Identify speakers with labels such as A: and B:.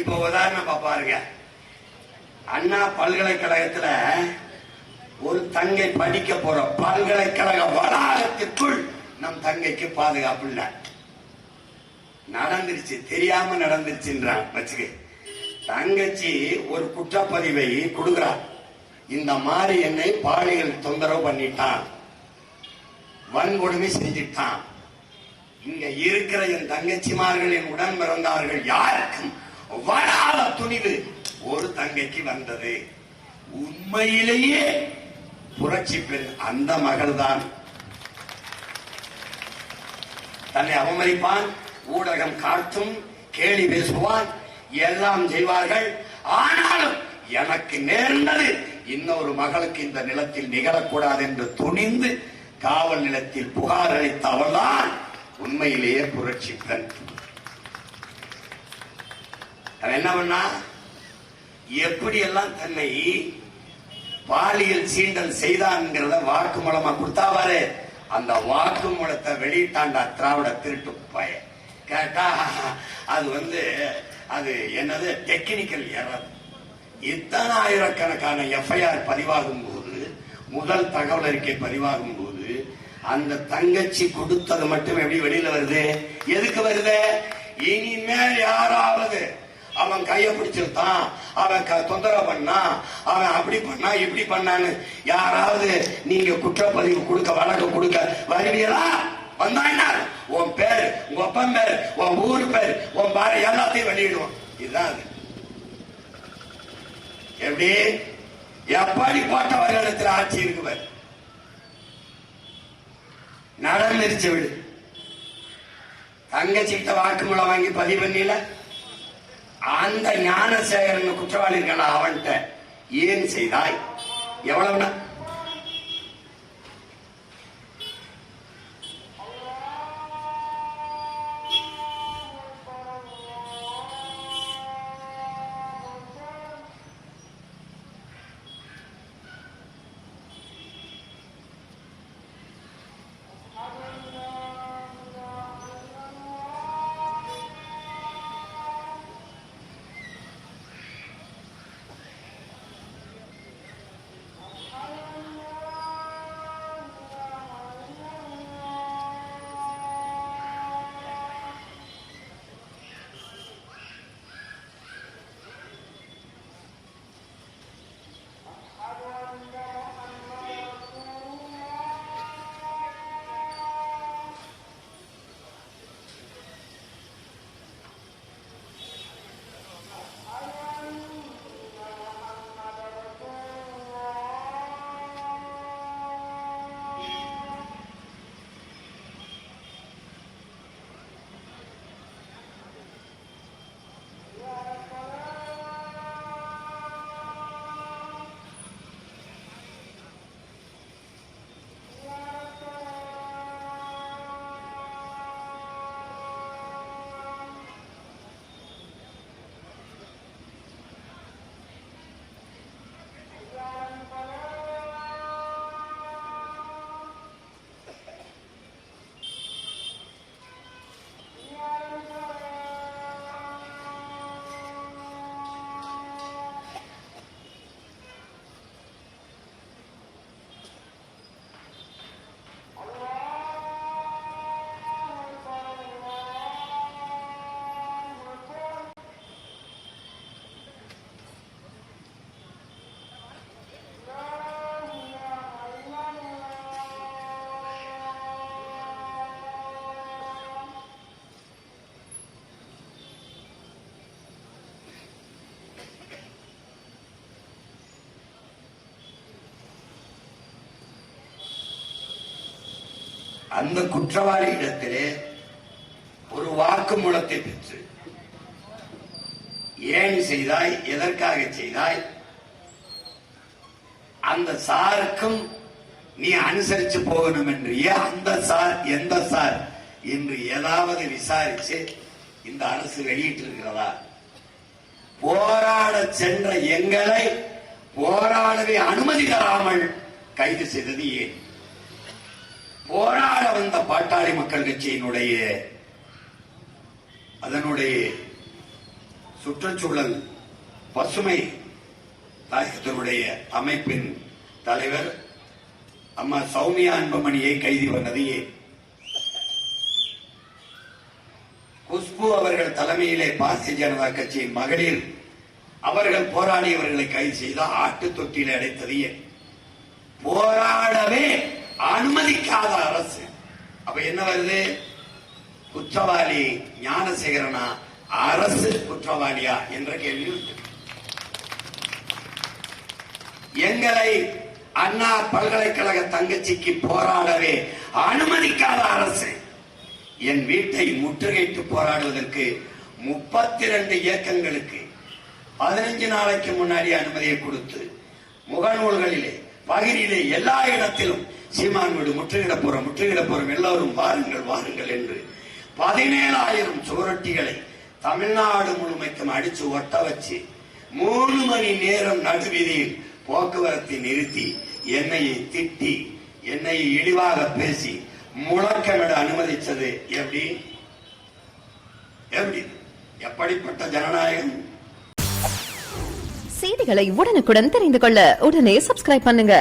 A: இப்ப உதாரணமா பாருங்க, அண்ணா பல்கலைக்கழகத்துல ஒரு தங்கை படிக்க போற பல்கலைக்கழக வளாகத்திற்குள் நம் தங்கைக்கு பாதுகாப்பு இல்ல. நடந்துருச்சு, தெரியாம நடந்துருச்சுன்றான் வச்சுக்க. தங்கச்சி ஒரு குற்றப்பதிவை கொடுக்கிறார். இந்த மாதிரி என்னை பாலியல் தொந்தரவு பண்ணிட்டான், வன்கொடுமை செஞ்சிட்டான். இங்க இருக்கிற என் தங்கச்சிமார்களின் உடன் பிறந்தார்கள் யாருக்கும் வராத துணிவு ஒரு தங்கைக்கு வந்தது. உண்மையிலேயே புரட்சி பெண் அந்த மகள் தான். தன்னை அவமதிப்பான், ஊடகம் காட்டும், கேலி பேசுவான், எல்லாம் செய்வார்கள். ஆனாலும் எனக்கு நேர்ந்தது இன்னொரு மகளுக்கு இந்த நிலத்தில் நிகழக்கூடாது என்று துணிந்து காவல் நிலையத்தில் புகார் அளித்த அவள்தான் உண்மையிலேயே புரட்சி பெண். என்ன பண்ணா, எப்படியெல்லாம் தன்னை பாலியல் சீண்டல் செய்தான்ங்கிறத வாக்கு மூலமா கொடுத்தாவாரு. அந்த வாக்கு மூலத்தை வெளியிட்டாண்டா திராவிட திருட்டு பய. கேட்டா அது அது என்னது டெக்னிக்கல் எரர். இத்தனை ஆயிரக்கணக்கான எஃப்ஐஆர் பதிவாகும் போது, முதல் தகவல் அறிக்கை பதிவாகும் போது அந்த தங்கச்சி கொடுத்தது மட்டும் எப்படி வெளியில வருது? எதுக்கு வருது? இனிமேல் யாராவது அவன் கைய பிடிச்சிருந்தான், அவன் தொந்தரவு பண்ணா, அவன் அப்படி பண்ணா இப்படி பண்ணான்னு யாராவது நீங்க குற்றப்பதிவு கொடுக்க, வழக்கு கொடுக்க வருவீங்களா? வந்தா என்ன? உன் பேர், உங்க அப்பன் பேர், உன் ஊர் பேர், உன் பாரு எல்லாத்தையும் வெளியிடுவோம். இதுதான் அது. எப்படி எப்படிப்பட்ட வருடத்தில் ஆட்சி இருக்குவர்? நடந்துருச்சு விடு. தங்கச்சிட்ட வாக்குமூலம் வாங்கி பதிவு பண்ணல. அந்த ஞானசேகரன் குற்றவாளி இருக்கா, அவன்கிட்ட ஏன் செய்தாய்? எவ்வளவுனா அந்த குற்றவாளி இடத்திலே ஒரு வாக்குமூலத்தை பெற்று ஏன் செய்தாய், எதற்காக செய்தாய், அந்த சாருக்கும் நீ அனுசரிச்சு போகணும் என்று அந்த சார் எந்த சார் என்று ஏதாவது விசாரிச்சு இந்த அரசு வெளியிட்டிருக்கிறதா? போராட சென்ற எங்களை போராடவே அனுமதி தராமல் கைது செய்தது ஏன்? போராட வந்த பாட்டாளி மக்கள் கட்சியினுடைய அதனுடைய சுற்றுச்சூழல் பசுமை தாயகத்தினுடைய அமைப்பின் தலைவர் அம்மா சௌமியா அன்புமணியை கைது பண்ணது ஏன்? குஷ்பு அவர்கள் தலைமையிலே பாரதிய ஜனதா கட்சியின் மகளிர் அவர்கள் போராடியவர்களை கைது செய்து ஆட்டு தொட்டியில் அடைத்தது ஏன்? போராடவே அனுமதிக்காத அரசு. அப்ப என்ன வருது? குற்றவாளி ஞானசேகரனா, அரசு குற்றவாளியா என்ற கேள்வி. எங்களை அண்ணா பல்கலைக்கழக தங்கச்சிக்கு போராடவே அனுமதிக்காத அரசு என் வீட்டை முற்றுகையிட்டு போராடுவதற்கு 32 இயக்கங்களுக்கு 15 நாளைக்கு முன்னாடி அனுமதியை கொடுத்து முகநூல்களிலே பகிரிலே எல்லா இடத்திலும் சீமான் வீடு முற்றுகிட போறோம் எல்லோரும் வாருங்கள் என்று 17,000 சுவரொட்டிகளை தமிழ்நாடு முழுமைக்கும் அடிச்சு ஒட்ட வச்சு 3 மணி நேரம் நடுவீதியில் போக்குவரத்தை நிறுத்தி என்னையை திட்டி என்னை இழிவாக பேசி முழக்கமிட அனுமதிச்சது எப்படி? எப்படிப்பட்ட ஜனநாயகம்?
B: செய்திகளை உடனுக்குடன் தெரிந்து கொள்ள உடனே சப்ஸ்கிரைப் பண்ணுங்க.